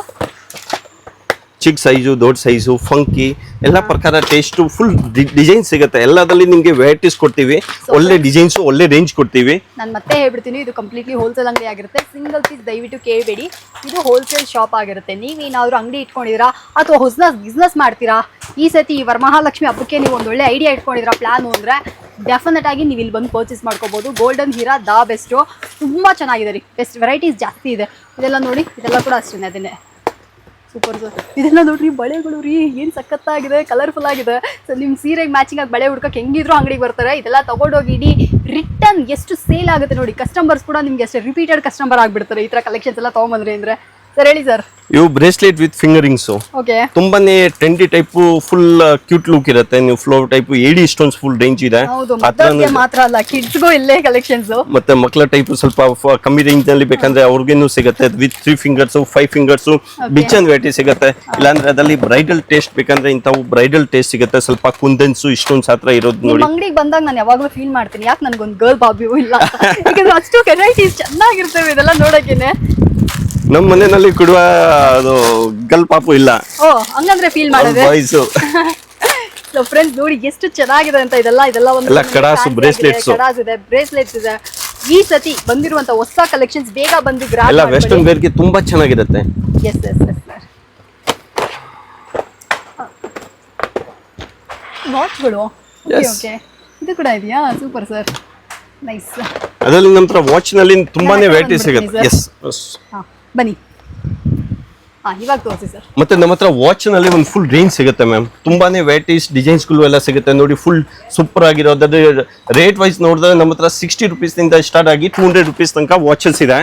[SPEAKER 2] ಚಿಕ್ಕ ಸೈಜು, ದೊಡ್ಡ ಸೈಜು, ಫಂಕಿ ಎಲ್ಲ ಪ್ರಕಾರ ಟೇಸ್ಟ್ ಫುಲ್ ಡಿಸೈನ್ ಸಿಗುತ್ತೆ. ಎಲ್ಲದಲ್ಲಿ ನಿಮ್ಗೆ ವೆರೈಟೀಸ್ ಕೊಡ್ತೀವಿ, ಒಳ್ಳೆ ಡಿಸೈನ್ಸ್, ಒಳ್ಳೆ ರೇಂಜ್ ಕೊಡ್ತೀವಿ.
[SPEAKER 1] ನಾನು ಮತ್ತೆ ಹೇಳ್ಬಿಡ್ತೀನಿ, ಇದು ಕಂಪ್ಲೀಟ್ಲಿ ಹೋಲ್ಸೇಲ್ ಅಂಗಡಿ ಆಗಿರುತ್ತೆ. ಸಿಂಗಲ್ ಪೀಸ್ ದಯವಿಟ್ಟು ಕೇಳಬೇಡಿ, ಇದು ಹೋಲ್ಸೇಲ್ ಶಾಪ್ ಆಗಿರುತ್ತೆ. ನೀವೇನಾದ್ರೂ ಅಂಗಡಿ ಇಟ್ಕೊಂಡಿದ್ದೀರಾ ಅಥವಾ ಹೊಸ ಬಿಸ್ನೆಸ್ ಮಾಡ್ತೀರಾ, ಈ ಸತಿ ಈ ವರಮಹಾಲಕ್ಷ್ಮಿ ಹಬ್ಬಕ್ಕೆ ನೀವು ಒಂದು ಒಳ್ಳೆ ಐಡಿಯಾ ಇಟ್ಕೊಂಡಿದ್ದೀರಾ, ಪ್ಲಾನು ಅಂದರೆ ಡೆಫಿನೆಟ್ ಆಗಿ ನೀವು ಇಲ್ಲಿ ಬಂದು ಪರ್ಚೇಸ್ ಮಾಡ್ಕೋಬಹುದು. ಗೋಲ್ಡನ್ ಹೀರಾ ಬೆಸ್ಟು, ತುಂಬ ಚೆನ್ನಾಗಿದೆ ರೀ. ಬೆಸ್ಟ್ ವೆರೈಟೀಸ್ ಜಾಸ್ತಿ ಇದೆ. ಇದೆಲ್ಲ ನೋಡಿ, ಇದೆಲ್ಲ ಕೂಡ ಅಷ್ಟೇ ಅದನ್ನೇ ಸೂಪರ್ ಸರ್. ಇದೆಲ್ಲ ನೋಡ್ರಿ ಬಳೆಗಳು ರೀ, ಏನು ಸಖತ್ತಾಗಿದೆ, ಕಲರ್ಫುಲ್ ಆಗಿದೆ. ಸೊ ನಿಮ್ಮ ಸೀರೆಗೆ ಮ್ಯಾಚಿಂಗ್ ಆಗಿ ಬಳೆ ಹುಡ್ಕಕ್ಕೆ ಹೆಂಗಿದ್ರು ಅಂಗಡಿಗೆ ಬರ್ತಾರೆ. ಇದೆಲ್ಲ ತಗೊಂಡೋಗಿ ಇಡೀ ರಿಟರ್ನ್ ಎಷ್ಟು ಸೇಲ್ ಆಗುತ್ತೆ ನೋಡಿ. ಕಸ್ಟಮರ್ಸ್ ಕೂಡ ನಿಮ್ಗೆ ಅಷ್ಟೇ ರಿಪೀಟೆಡ್ ಕಸ್ಟಮರ್ ಆಗಿಬಿಡ್ತಾರೆ ಈ ಥರ ಕಲೆಕ್ಷನ್ಸ್ ಎಲ್ಲ ತೊಗೊಂಬಂದ್ರಿ ಅಂದರೆ. ಸರ್ ಹೇಳಿ ಸರ್.
[SPEAKER 2] ಇವು ಬ್ರೇಸ್ಲೆಟ್ ವಿತ್ ಫಿಂಗರಿಂಗ್ಸ್, ತುಂಬಾನೇ trendy type, full cute look ಇರುತ್ತೆ. ನೀವು ಫ್ಲೋರ್ ಟೈಪ್, ಏಡಿ ಸ್ಟೋನ್ಸ್ ಫುಲ್ ರೇಂಜ್ ಇದೆ.
[SPEAKER 1] ಮಾತ್ರ ಅಲ್ಲ, ಕಿಡ್ಸ್ಗೂ ಇಲ್ಲೇ ಕಲೆಕ್ಷನ್ಸ್.
[SPEAKER 2] ಮತ್ತೆ ಮಕ್ಕಳ ಟೈಪ್ ಸ್ವಲ್ಪ ಕಮ್ಮಿ ರೇಂಜ್ ನಲ್ಲಿ ಬೇಕಂದ್ರೆ ಅವ್ರಿಗೇನು ಸಿಗುತ್ತೆ. With 3 fingers 5 fingers bitch and variety ಸಿಗುತ್ತೆ. ಇಲ್ಲಾಂದ್ರೆ ಅದಲ್ಲಿ ಬ್ರೈಡಲ್ ಟೇಸ್ಟ್ ಬೇಕಂದ್ರೆ ಇಂಥವು ಬ್ರೈಡಲ್ ಟೇಸ್ಟ್ ಸಿಗುತ್ತೆ. ಸ್ವಲ್ಪ ಕುಂದನ್ಸ್ ಇಷ್ಟೊಂದು ಹತ್ರ ಇರೋದು ನೋಡಿ.
[SPEAKER 1] ಅಂಗಡಿಗೆ ಬಂದಾಗ ನಾನು ಯಾವಾಗಲೂ ಫೀಲ್ ಮಾಡ್ತೀನಿ, ಯಾಕೆ ನನಗೊಂದು ಗರ್ಲ್ ಬಾಬಿಯೂ ಇಲ್ಲ, ಯಾಕಂದ್ರೆ ಅಷ್ಟು ವೆರೈಟೀಸ್ ಚೆನ್ನಾಗಿರ್ತವೆ ಇದೆಲ್ಲ ನೋಡೋಕೆನೆ.
[SPEAKER 2] ನಮ್ಮ ಮನೆಯಲ್ಲಿ ಕೊಡುವ ಅದು ಗರ್ಲ್ ಪಾಪು ಇಲ್ಲ.
[SPEAKER 1] ಓ ಹಂಗಂದ್ರೆ ಫೀಲ್ ಮಾಡೋದು. ಸೊ ಫ್ರೆಂಡ್ಸ್ ನೋಡಿ ಎಷ್ಟು ಚೆನ್ನಾಗಿದೆ ಅಂತ. ಇದೆಲ್ಲ ಒಂದು
[SPEAKER 2] ಕಡಾಸು, ಬ್ರೇಸ್ಲೆಟ್ಸ್
[SPEAKER 1] ಇದೆ, ಬ್ರೇಸ್ಲೆಟ್ಸ್ ಇದೆ. ಈ ಸತಿ ಬಂದಿರುವಂತ ಹೊಸ ಕಲೆಕ್ಷನ್ಸ್ ಬೇಗ ಬಂದು ಗ್ರಾಬ್
[SPEAKER 2] ಎಲ್ಲ ವೆಸ್ಟರ್ನ್ ವೇರ್ ಗೆ ತುಂಬಾ ಚೆನ್ನಾಗಿರುತ್ತೆ.
[SPEAKER 1] Yes yes yes sir. ವಾಚ್ಗಳು ಓಕೆ, ಇದು ಕೂಡ ಇದೆಯಾ? Super sir, nice.
[SPEAKER 2] ಅದರಲ್ಲಿ ನಮ್ಮ ಹತ್ರ ವಾಚ್ ನಲ್ಲಿ ತುಂಬಾನೇ ವೆರೈಟಿ ಸಿಗುತ್ತೆ. ಎಸ್
[SPEAKER 1] ಬನ್ನಿ, ಇವಾಗ ತೋರಿಸಿ ಸರ್.
[SPEAKER 2] ಮತ್ತೆ ನಮ್ಮ ಹತ್ರ ವಾಚ್ ನಲ್ಲಿ ಒಂದು ಫುಲ್ ರೇಂಜ್ ಸಿಗುತ್ತೆ ಮ್ಯಾಮ್. ತುಂಬಾನೇ ವೆರೈಟೀಸ್, ಡಿಸೈನ್ಸ್ ಗಳು ಎಲ್ಲ ಸಿಗುತ್ತೆ ನೋಡಿ. ಫುಲ್ ಸೂಪರ್ ಆಗಿರೋದು. ರೇಟ್ ವೈಸ್ ನೋಡಿದ್ರೆ ನಮ್ಮ ಹತ್ರ 60 rupees ನಿಂದ ಸ್ಟಾರ್ಟ್ ಆಗಿ 200 rupees ತನಕ ವಾಚಸ್ ಇದೆ.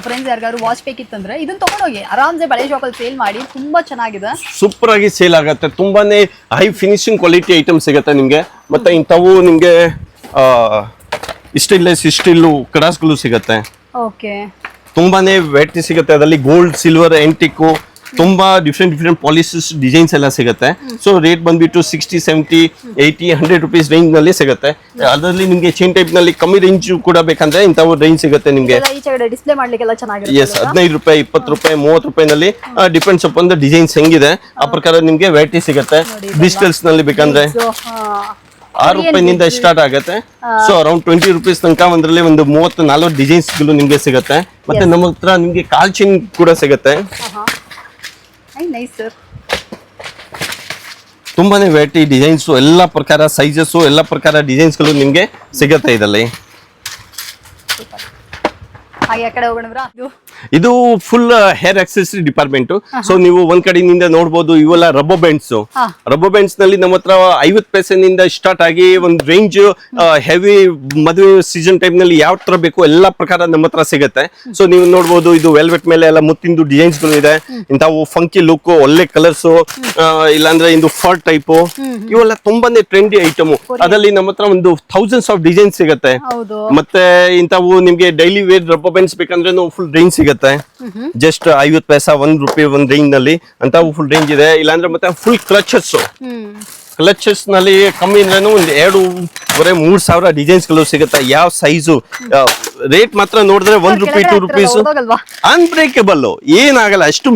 [SPEAKER 1] ಫ್ರೆಂಡ್ಸ್ ಯಾರಿಗಾದ್ರು ವಾಚ್ ಬೇಕಿತ್ತಂದ್ರೆ ಇದನ್ನ ತಗೊಂಡೋಗಿ ಆರಾಮ್ಸೆ ಬಳೆ ಶಾಪಲ್ಲಿ ಸೇಲ್ ಮಾಡಿ, ತುಂಬಾ ಚೆನ್ನಾಗಿದೆ,
[SPEAKER 2] ಸೂಪರ್ ಆಗಿ ಸೇಲ್ ಆಗುತ್ತೆ. ತುಂಬಾನೇ ಹೈ ಫಿನಿಶಿಂಗ್ ಕ್ವಾಲಿಟಿ ಐಟಮ್ ಸಿಗುತ್ತೆ ನಿಮ್ಗೆ. ಮತ್ತೆ ಇಂಥವು ನಿಮ್ಗೆ ಇಷ್ಟಿಲ್ಲು ಕಡಾಸ್ಗಳು ಸಿಗುತ್ತೆ.
[SPEAKER 1] ಓಕೆ,
[SPEAKER 2] ತುಂಬಾನೇ ವೆರೈಟಿ ಸಿಗುತ್ತೆ. ಅದರಲ್ಲಿ ಗೋಲ್ಡ್, ಸಿಲ್ವರ್, ಆಂಟಿಕ್, ತುಂಬಾ ಡಿಫ್ರೆಂಟ್ ಪಾಲಿಸಸ್, ಡಿಸೈನ್ಸ್ ಎಲ್ಲ ಸಿಗುತ್ತೆ. ಸೊ ರೇಟ್ ಬಂದ್ಬಿಟ್ಟು 60, 70, 80, 100 rupees ರೇಂಜ್ ನಲ್ಲಿ ಸಿಗುತ್ತೆ. ಅದರಲ್ಲಿ ನಿಮ್ಗೆ ಚೈನ್ ಟೈಪ್ ನಲ್ಲಿ ಕಮ್ಮಿ ರೇಂಜ್ ಕೂಡ ಬೇಕಂದ್ರೆ ಇಂಥವು ರೇಂಜ್ ಸಿಗುತ್ತೆ ನಿಮ್ಗೆ.
[SPEAKER 1] ಡಿಸ್ಪ್ಲೇ ಮಾಡ್ಲಿಕ್ಕೆಲ್ಲ ಚೆನ್ನಾಗಿದೆ.
[SPEAKER 2] ಎಸ್, 15 ರೂಪಾಯಿ, 20 ರೂಪಾಯಿ, 30 ರೂಪಾಯಿ ನಲ್ಲಿ ಡಿಪೆಂಡ್ಸ್ ಅಪಾನ್ ದ ಡಿಸೈನ್ಸ್ ಹೆಂಗಿದೆ ಆ ಪ್ರಕಾರ ನಿಮ್ಗೆ ವೆರೈಟಿ ಸಿಗುತ್ತೆ. ಡಿಜಿಟಲ್ಸ್ ನಲ್ಲಿ ಬೇಕಂದ್ರೆ 6 ರೂಪಾಯಿನಿಂದ ಸ್ಟಾರ್ಟ್ ಆಗುತ್ತೆ. ಸೊ ಅರೌಂಡ್ 20 rupees ತನಕ ಒಂದ್ರಲ್ಲಿ ಒಂದು 30-40 ಡಿಸೈನ್ಸ್ ಗಳು ನಿಮ್ಗೆ ಸಿಗುತ್ತೆ. ಮತ್ತೆ ನಮ್ಮ ಹತ್ರ ನಿಮ್ಗೆ ಕಾಲ್ ಚೈನ್ ಕೂಡ ಸಿಗುತ್ತೆ. ತುಂಬಾನೇ ವೆರೈಟಿ ಡಿಸೈನ್ಸ್, ಎಲ್ಲ ಪ್ರಕಾರ ಸೈಜಸ್, ಎಲ್ಲ ಪ್ರಕಾರ ಡಿಸೈನ್ಸ್ ಗಳು ನಿಮ್ಗೆ ಸಿಗುತ್ತೆ ಇದರಲ್ಲಿ. ಇದು full hair accessory department. So ನೀವು ಒಂದ್ ಕಡೆಯಿಂದ ನೋಡಬಹುದು, ಇವೆಲ್ಲ ರಬ್ಬರ್ ಬ್ಯಾಂಡ್ಸ್. ರಬ್ಬರ್ ಬ್ಯಾಂಡ್ಸ್ ನಲ್ಲಿ ನಮ್ಮ ಹತ್ರ 50 ಪೈಸೆನಿಂದ ಸ್ಟಾರ್ಟ್ ಆಗಿ ಒಂದು ರೇಂಜ್ ಹೆವಿ ಮದುವೆ ಸೀಸನ್ ಟೈಮ್ ನಲ್ಲಿ ಯಾವ ತರ ಬೇಕು ಎಲ್ಲ ಪ್ರಕಾರ ನಮ್ಮ ಹತ್ರ ಸಿಗುತ್ತೆ. ಸೊ ನೀವು ನೋಡಬಹುದು, ಇದು ವೆಲ್ವೆಟ್ ಮೇಲೆ ಎಲ್ಲ ಮುತ್ತಿಂದು ಡಿಸೈನ್ಸ್ ಗಳು ಇದೆ. ಇಂಥವು ಫಂಕಿ ಲುಕ್, ಒಳ್ಳೆ ಕಲರ್ಸ್, ಇಲ್ಲಾಂದ್ರೆ ಇದು ಫರ್ ಟೈಪ್, ಇವೆಲ್ಲ ತುಂಬಾನೇ ಟ್ರೆಂಡಿ ಐಟಮ್. ಅದರಲ್ಲಿ ನಮ್ಮ ಹತ್ರ ಒಂದು ಥೌಸಂಡ್ಸ್ ಆಫ್ ಡಿಸೈನ್ಸ್ ಸಿಗುತ್ತೆ. ಮತ್ತೆ ಇಂಥವು ನಿಮ್ಗೆ ಡೈಲಿ ವೇರ್ ರಬ್ಬರ್ ಬ್ಯಾಂಡ್ಸ್ ಬೇಕಂದ್ರೆ ಫುಲ್ ರೇಂಜ್ ಸಿಗುತ್ತೆ. ಜಸ್ಟ್ 50 ಪೈಸಾ, 1 ರೂಪಾಯಿ ಒಂದು ರೇಂಜ್ ನಲ್ಲಿ ಅಂತ ಫುಲ್ ರೇಂಜ್ ಇದೆ. ಇಲ್ಲಾಂದ್ರೆ ಮತ್ತೆ ಫುಲ್ ಕ್ಲಚಸ್ ನಲ್ಲಿ ಕಮ್ಮಿ ಅಂದ್ರೆ ಒಂದು 2,500-3,000 ಡಿಸೈನ್ಸ್ ಗಳು ಸಿಗುತ್ತೆ. ಯಾವ ಸೈಜು, ರೇಟ್ ಮಾತ್ರ ನೋಡಿದ್ರೆ 1 ರೂಪಾಯಿ 2 ರೂಪೀಸ್ ಅನ್ಬ್ರೇಕಬಲ್, ಏನಾಗಲ್ಲ. ಅಷ್ಟು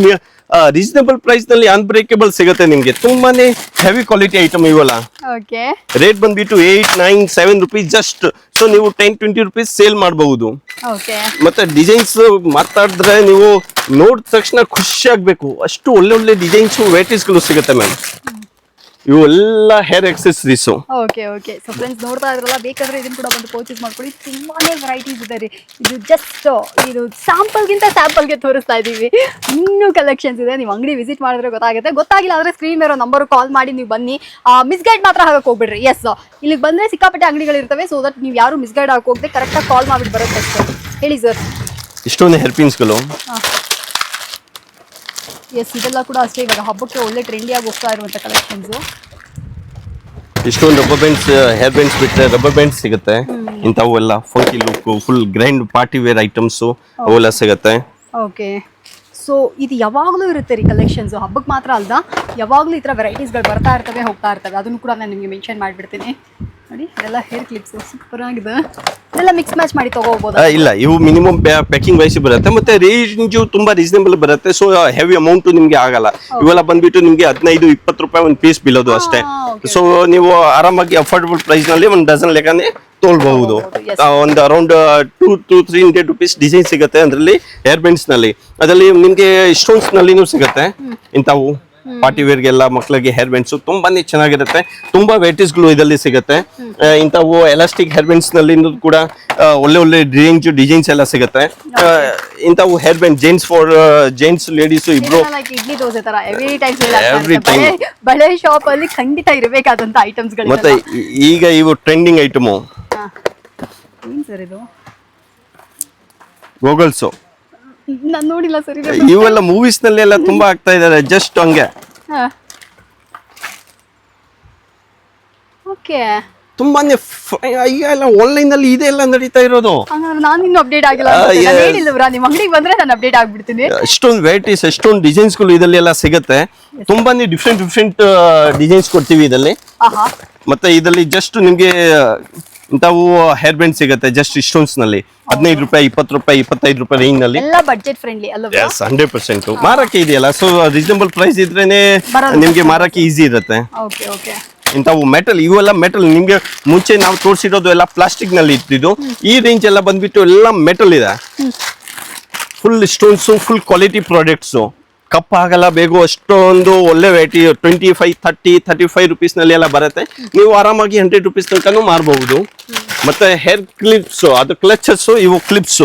[SPEAKER 2] ರೀಸನಬಲ್ ಪ್ರೈಸ್ ನಲ್ಲಿ ಅನ್ಬ್ರೇಕಬಲ್ ಸಿಗುತ್ತೆ ನಿಮ್ಗೆ. ತುಂಬಾನೇ ಹೆವಿ ಕ್ವಾಲಿಟಿ ಐಟಮ್ ಇವೆಲ್ಲ.
[SPEAKER 1] ಓಕೆ
[SPEAKER 2] ರೇಟ್ ಬಂದ್ಬಿಟ್ಟು 8, 9, 7 ರುಪೀಸ್ ಜಸ್ಟ್. ಸೊ ನೀವು 10-20 ರುಪೀಸ್ ಸೇಲ್ ಮಾಡಬಹುದು.
[SPEAKER 1] ಓಕೆ
[SPEAKER 2] ಮತ್ತೆ ಡಿಸೈನ್ಸ್ ಮಾತಾಡಿದ್ರೆ ನೀವು ನೋಡಿದ ತಕ್ಷಣ ಖುಷಿ ಆಗ್ಬೇಕು, ಅಷ್ಟು ಒಳ್ಳೆ ಒಳ್ಳೆ ಡಿಸೈನ್ಸ್ ವೆರೈಟೀಸ್ಗಳು ಸಿಗುತ್ತೆ ಮ್ಯಾಮ್. ಇವೆಲ್ಲ hair accessories.
[SPEAKER 1] Okay okay so friends ನೋಡ್ತಾ ಇದ್ರಲ್ಲ, ಬೇಕಾದ್ರೆ ಇದನ್ನ ಕೂಡ ಬಂದು ಪರ್ಚೇಸ್ ಮಾಡ್ಕೊಳ್ಳಿ. ತುಂಬಾನೇ ವೆರೈಟೀಸ್ ಇದೆ ರೀ. ಇದು ಜಸ್ಟ್ ಇದು ಸ್ಯಾಂಪಲ್ಗೆ ತೋರಿಸ್ತಾ ಇದ್ದೀವಿ. ಇನ್ನೂ ಕಲೆಕ್ಷನ್ಸ್ ಇದೆ, ನೀವು ಅಂಗಡಿ ವಿಸಿಟ್ ಮಾಡಿದ್ರೆ ಗೊತ್ತಾಗುತ್ತೆ. ಗೊತ್ತಾಗಿಲ್ಲ ಅಂದ್ರೆ ಸ್ಕ್ರೀನ್ ಮೇರೋ ನಂಬರ್ ಕಾಲ್ ಮಾಡಿ ನೀವು ಬನ್ನಿ. ಮಿಸ್ಗೈಡ್ ಮಾತ್ರ ಆಗಕ್ಕೆ ಹೋಗ್ಬಿಡ್ರಿ. ಎಸ್, ಇಲ್ಲಿಗೆ ಬಂದ್ರೆ ಸಿಕ್ಕಾಪಟ್ಟೆ ಅಂಗಡಿಗಳಿರ್ತವೆ. ಸೊ ದಟ್ ನೀವು ಯಾರು ಮಿಸ್ಗೈಡ್ ಆಗಕ್ಕೆ ಹೋಗದೆ ಕರೆಕ್ಟಾಗಿ ಕಾಲ್ ಮಾಡಿಬಿಟ್ಟು ಬರುತ್ತೆ ಅಷ್ಟೇ. ಹೇಳಿ ಸರ್.
[SPEAKER 2] ಇಷ್ಟೊಂದು ಹೇರ್ ಪಿನ್ಸ್ಗಳು.
[SPEAKER 1] ಎಸ್, ಇದೆಲ್ಲ ಕೂಡ ಅಷ್ಟೇ ಇವಾಗ ಹಬ್ಬಕ್ಕೆ ಒಳ್ಳೆ ಟ್ರೆಂಡಿಯಾಗಿ ಹೋಗ್ತಾ ಇರುವಂಥ ಕಲೆಕ್ಷನ್ಸು.
[SPEAKER 2] ಇಷ್ಟೊಂದು ರಬ್ಬರ್ ಬ್ಯಾಂಡ್ಸ್, ಹೇರ್ ಬ್ಯಾಂಡ್ಸ್ ಬಿಟ್ಟರೆ ರಬ್ಬರ್ ಬ್ಯಾಂಡ್ಸ್ ಸಿಗುತ್ತೆ. ಇಂಥವು ಎಲ್ಲ funky look, full grand party wear items ಅವೆಲ್ಲ ಸಿಗುತ್ತೆ.
[SPEAKER 1] ಓಕೆ, ಸೊ ಇದು ಯಾವಾಗಲೂ ಇರುತ್ತೆ ರೀ ಕಲೆಕ್ಷನ್ಸು. ಹಬ್ಬಕ್ಕೆ ಮಾತ್ರ ಅಲ್ದ, ಯಾವಾಗಲೂ ಈ ಥರ ವೆರೈಟೀಸ್ಗಳು ಬರ್ತಾ ಇರ್ತವೆ, ಹೋಗ್ತಾ ಇರ್ತವೆ. ಅದನ್ನು ಕೂಡ ನಾನು ನಿಮಗೆ ಮೆನ್ಷನ್ ಮಾಡಿಬಿಡ್ತೀನಿ. ನೋಡಿ, ಇದೆಲ್ಲ ಹೇರ್ ಕ್ಲಿಪ್ಸು ಸೂಪರ್ ಆಗಿದೆ. ಇದೆಲ್ಲ ಮಿಕ್ಸ್ ಮ್ಯಾಚ್ ಮಾಡಿ ತಗೋಬಹುದು.
[SPEAKER 2] ಇಲ್ಲ, ಇವು ಮಿನಿಮಮ್ ಪ್ಯಾಕಿಂಗ್ ವೈಸ್ ಬರುತ್ತೆ, ಮತ್ತೆ ರೇಂಜು ತುಂಬಾ ರೀಸನೇಬಲ್ ಬರುತ್ತೆ. ಸೊ ಹೆವಿ ಅಮೌಂಟ್ ನಿಮ್ಗೆ ಆಗಲ್ಲ. ಇವೆಲ್ಲ ಬಂದ್ಬಿಟ್ಟು ನಿಮ್ಗೆ 15-20 ರೂಪಾಯಿ ಒಂದು ಪೀಸ್ ಬೀಳೋದು ಅಷ್ಟೇ. ಸೊ ನೀವು ಆರಾಮಾಗಿ ಅಫೋರ್ಡಬಲ್ ಪ್ರೈಸ್ ನಲ್ಲಿ ಒಂದು ಡಜನ್ ಲೆಕ್ಕನೆ ತೊಗೊಳ್ಬಹುದು. ಒಂದು ಅರೌಂಡ್ 200-300 ರುಪೀಸ್ ಡಿಸೈನ್ ಸಿಗುತ್ತೆ ಅದರಲ್ಲಿ, ಹೇರ್ ಬ್ಯಾಂಡ್ಸ್ ನಲ್ಲಿ. ಅದರಲ್ಲಿ ನಿಮ್ಗೆ ಸ್ಟೋನ್ಸ್ ನಲ್ಲಿನೂ ಸಿಗುತ್ತೆ. ಇಂಥವು ಪಾರ್ಟಿ ವೇರ್ಗೆಲ್ಲ ಮಕ್ಕಳಿಗೆ ಹೇರ್ ಬ್ಯಾಂಡ್ಸ್ ತುಂಬಾನೇ ಚೆನ್ನಾಗಿರುತ್ತೆ. ತುಂಬಾ ವೆರೈಟೀಸ್ಗಳು ಇದರಲ್ಲಿ ಸಿಗುತ್ತೆ. ಇಂಥವು ಎಲಾಸ್ಟಿಕ್ ಹೇರ್ ಬ್ಯಾಂಡ್ಸ್ ನಲ್ಲಿ ಕೂಡ ಒಳ್ಳೆ ಒಳ್ಳೆ ಡಿಸೈನ್ಸ್ ಎಲ್ಲ ಸಿಗುತ್ತೆ. ಇಂಥವು ಹೇರ್ ಬ್ಯಾಂಡ್ ಜೆಂಟ್ಸ್ ಲೇಡೀಸ್ ಇಬ್ರು
[SPEAKER 1] ಇಡ್ಲಿ ದೋಸೆ ತರ ಎವ್ರಿ ಟೈಮ್ ಬಳೆ ಶಾಪ್ ಅಲ್ಲಿ ಖಂಡಿತ ಇರಬೇಕಾದಂತ ಐಟಮ್ಸ್ ಗಳು.
[SPEAKER 2] ಮತ್ತೆ ಈಗ ಇವು ಟ್ರೆಂಡಿಂಗ್ ಐಟಮು
[SPEAKER 1] ಸರ್, ಇದು
[SPEAKER 2] ಗೋಗಲ್ಸ್.
[SPEAKER 1] ನಾನು ನೋಡಿಲ್ಲ ಸರ್.
[SPEAKER 2] ಇವೆಲ್ಲ ಮೂವೀಸ್ ನಲ್ಲಿ ಎಲ್ಲ ತುಂಬಾ ಆಗ್ತಾ ಇದಾರೆ, ಜಸ್ಟ್ ಹಂಗೆ.
[SPEAKER 1] ಓಕೆ,
[SPEAKER 2] ತುಂಬಾನೇ ಈಗ ಎಲ್ಲ ಆನ್ಲೈನ್ ನಲ್ಲಿ ಇದೆಲ್ಲ ನಡೀತಾ ಇರೋದು.
[SPEAKER 1] ನಾನು ಇನ್ನು ಅಪ್ಡೇಟ್ ಆಗಿಲ್ಲ. ಹೇಳಿಲ್ವರಾ, ನಿಮ್ಮ ಅಂಗಡಿಗೆ ಬಂದ್ರೆ ನಾನು ಅಪ್ಡೇಟ್ ಆಗ್ಬಿಡ್ತೀನಿ.
[SPEAKER 2] ಎಷ್ಟೊಂದು ವೆರೈಟೀಸ್, ಎಷ್ಟೊಂದು ಡಿಸೈನ್ಸ್ ಗಳು ಇದರಲ್ಲಿ ಎಲ್ಲ ಸಿಗುತ್ತೆ. ತುಂಬಾನೇ ಡಿಫ್ರೆಂಟ್ ಡಿಸೈನ್ಸ್ ಕೊಡ್ತೀವಿ ಇದರಲ್ಲಿ. ಮತ್ತೆ ಇದರಲ್ಲಿ ಜಸ್ಟ್ ನಿಮ್ಗೆ ಇಂಥವು ಹೇರ್ ಬ್ಯಾಂಡ್ ಸಿಗುತ್ತೆ ಜಸ್ಟ್ ಸ್ಟೋನ್ಸ್ ನಲ್ಲಿ 15 ರೂಪಾಯಿ, 20 ರೂಪಾಯಿ, 25 ರೂಪಾಯಿ ರೇಂಜ್ ನಲ್ಲಿ.
[SPEAKER 1] ಎಲ್ಲ ಬಡ್ಜೆಟ್ ಫ್ರೆಂಡ್ಲಿ ಅಲ್ವಾ?
[SPEAKER 2] 100% ಮಾರಕ್ಕೆ ಇದೆಯಲ್ಲ. ಸೊ ರೀಸನಬಲ್ ಪ್ರೈಸ್ ಇದ್ರೇನೆ ನಿಮ್ಗೆ ಮಾರಕ್ಕೆ ಈಸಿ ಇರುತ್ತೆ.
[SPEAKER 1] Okay okay.
[SPEAKER 2] ಇಂಥವು ಮೆಟಲ್, ಇವೆಲ್ಲ ಮೆಟಲ್. ನಿಮ್ಗೆ ಮುಂಚೆ ನಾವು ತೋರಿಸಿರೋದು ಎಲ್ಲ ಪ್ಲಾಸ್ಟಿಕ್ ನಲ್ಲಿ ಇಟ್ಟಿದ್ದು. ಈ ರೇಂಜ್ ಎಲ್ಲ ಬಂದ್ಬಿಟ್ಟು ಎಲ್ಲ ಮೆಟಲ್ ಇದೆ. Full stones, full quality products. Cup ಆಗಲ್ಲ ಬೇಗ, ಅಷ್ಟೊಂದು ಒಳ್ಳೆ ವೆರೈಟಿ. 25, 30, 35 ರುಪೀಸ್ ನಲ್ಲಿ ಎಲ್ಲ ಬರುತ್ತೆ. ನೀವು ಆರಾಮಾಗಿ 100 ರುಪೀಸ್ ತನಕನೂ ಮಾರಬಹುದು. ಮತ್ತೆ ಹೇರ್ ಕ್ಲಿಪ್ಸ್, ಅದು ಕ್ಲಚಸ್, ಇವು ಕ್ಲಿಪ್ಸ್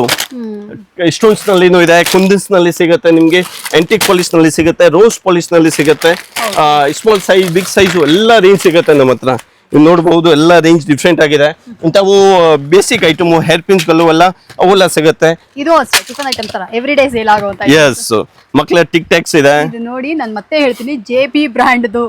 [SPEAKER 2] ಸ್ಟೋನ್ಸ್ ನಲ್ಲಿನೂ ಇದೆ. ಕುಂದನ್ಸ್ ನಲ್ಲಿ ಸಿಗುತ್ತೆ ನಿಮ್ಗೆ, ಆಂಟಿಕ್ ಪಾಲಿಶ್ ನಲ್ಲಿ ಸಿಗುತ್ತೆ, ರೋಸ್ ಪಾಲಿಶ್ ನಲ್ಲಿ ಸಿಗುತ್ತೆ. ಸ್ಮಾಲ್ ಸೈಜ್, ಬಿಗ್ ಸೈಜ್ ಎಲ್ಲ ರೇಂಜ್ ಸಿಗುತ್ತೆ ನಮ್ಮ ಹತ್ರ. ನೀವು ನೋಡಬಹುದು, ಎಲ್ಲ ರೇಂಜ್ ಡಿಫ್ರೆಂಟ್ ಆಗಿದೆ. ಇಂಥವು ಬೇಸಿಕ್ ಐಟಮ್ ಹೇರ್ ಪಿನ್ಸ್ ಗಳು ಅವೆಲ್ಲ ಸಿಗುತ್ತೆ.
[SPEAKER 1] ಇದು ಅಷ್ಟೇ ಟಿಫನ್ ಐಟಮ್ ತರ ಎವ್ರಿ ಡೇ ಸೇಲ್ ಆಗುವಂತ.
[SPEAKER 2] ಎಸ್, ಮಕ್ಕಳ ಟಿಕ್ ಟ್ಯಾಕ್ಸ್ ಇದೆ.
[SPEAKER 1] ಇದು ನೋಡಿ, ನಾನು ಮತ್ತೆ ಹೇಳ್ತೀನಿ, JP ಬ್ರ್ಯಾಂಡ್ದು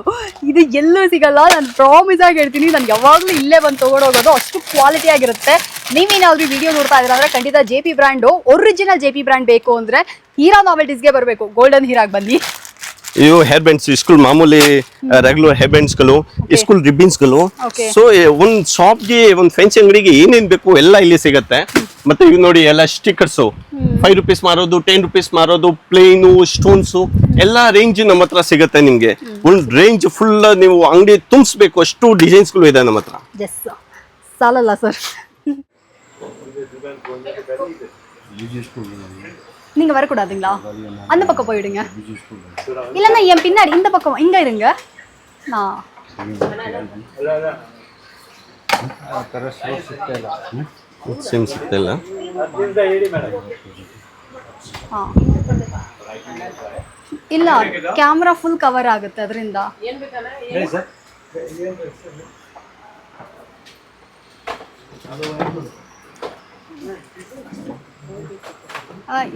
[SPEAKER 1] ಇದು ಎಲ್ಲೂ ಸಿಗಲ್ಲ. ನಾನು ಪ್ರಾಮಿಸ್ ಆಗಿ ಹೇಳ್ತೀನಿ, ನಾನು ಯಾವಾಗಲೂ ಇಲ್ಲೇ ಬಂದು ತಗೊಂಡೋಗೋದು. ಅಷ್ಟು ಕ್ವಾಲಿಟಿ ಆಗಿರುತ್ತೆ. ನೀವೇನಾದ್ರೂ ವಿಡಿಯೋ ನೋಡ್ತಾ ಇದ್ದೀರಾ ಅಂದ್ರೆ ಖಂಡಿತ JP brand, original JP brand ಬೇಕು ಅಂದ್ರೆ ಹೀರಾ ನಾವೆಲ್ಟೀಸ್ಗೆ ಬರಬೇಕು. ಗೋಲ್ಡನ್ ಹೀರಾಗ್ ಬನ್ನಿ.
[SPEAKER 2] ಇವು ಹೇರ್ ಬ್ಯಾಂಡ್ಸ್, ಸ್ಕೂಲ್ ಮಾಮೂಲಿ ರೆಗ್ಯುಲರ್ ಹೇರ್ ಬ್ಯಾಂಡ್ಸ್ ಗಳು, ಸ್ಕೂಲ್ ರಿಬ್ಬನ್ಸ್ ಗಳು. ಸೊ ಒಂದ್ ಶಾಪ್ಗೆ, ಒಂದ್ ಫ್ಯಾನ್ಸಿ ಅಂಗಡಿಗೆ ಏನೇನ್ ಬೇಕು ಎಲ್ಲ ಇಲ್ಲಿ ಸಿಗುತ್ತೆ. ಮತ್ತೆ ಇವ್ ನೋಡಿ, ಎಲ್ಲ ಸ್ಟಿಕರ್ಸ್ 5 ರುಪೀಸ್ ಮಾರೋದು, 10 ರುಪೀಸ್ ಮಾರೋದು, ಪ್ಲೇನು, ಸ್ಟೋನ್ಸ್ ಎಲ್ಲ ರೇಂಜ್ ನಮ್ಮ ಹತ್ರ ಸಿಗುತ್ತೆ. ನಿಮ್ಗೆ ಒಂದ್ ರೇಂಜ್ ಫುಲ್ ನೀವು ಅಂಗಡಿ ತುಂಬಿಸ್ಬೇಕು, ಅಷ್ಟು ಡಿಸೈನ್ಸ್ ಗಳು ಇದೆ ನಮ್ಮ ಹತ್ರ.
[SPEAKER 1] ಸಾಲಲ್ಲ ಸರ್. நீங்க வரக்கூடாதுங்களா? அந்த பக்கம் போயிடுங்க. இல்லைன்னா என் பின்னாடி இந்த பக்கம் இங்க இருங்க. நான் ಇಲ್ಲ, ಕ್ಯಾಮ್ರಾ ಫುಲ್ ಕವರ್ ಆಗುತ್ತೆ ಅದರಿಂದ.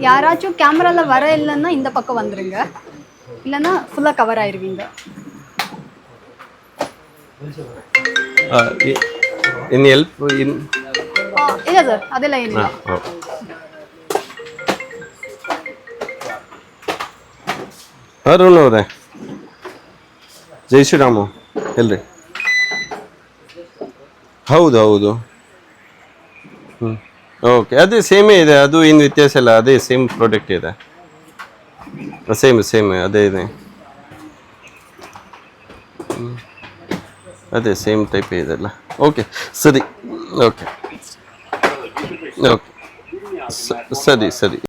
[SPEAKER 1] யாராச்சும் கேமரால வர இல்லைன்னா இந்த பக்கம் வந்துருங்க, இல்லைன்னா ஃபுல்லா கவர் ஆயிருவீங்க.
[SPEAKER 2] ಇನ್ ಹೆಲ್ಪ್
[SPEAKER 1] ಇಲ್ಲ ಸರ್, ಅದೆಲ್ಲ ಏನಿಲ್ಲ.
[SPEAKER 2] ಅರುಣ್ ಅವರೇ, ಜೈ ಶ್ರೀರಾಮು ಎಲ್ರಿ? ಹೌದು ಹೌದು. ಓಕೆ, ಅದೇ ಸೇಮೇ ಇದೆ, ಅದು ಏನು ವ್ಯತ್ಯಾಸ ಇಲ್ಲ, ಅದೇ ಸೇಮ್ ಪ್ರಾಡಕ್ಟ್ ಇದೆ. ಸೇಮ್ ಅದೇ ಇದೆ. ಅದೇ ಸೇಮ್ ಟೈಪ್ ಇದೆಲ್ಲ. ಓಕೆ ಸರಿ, ಓಕೆ ಓಕೆ ಸರಿ.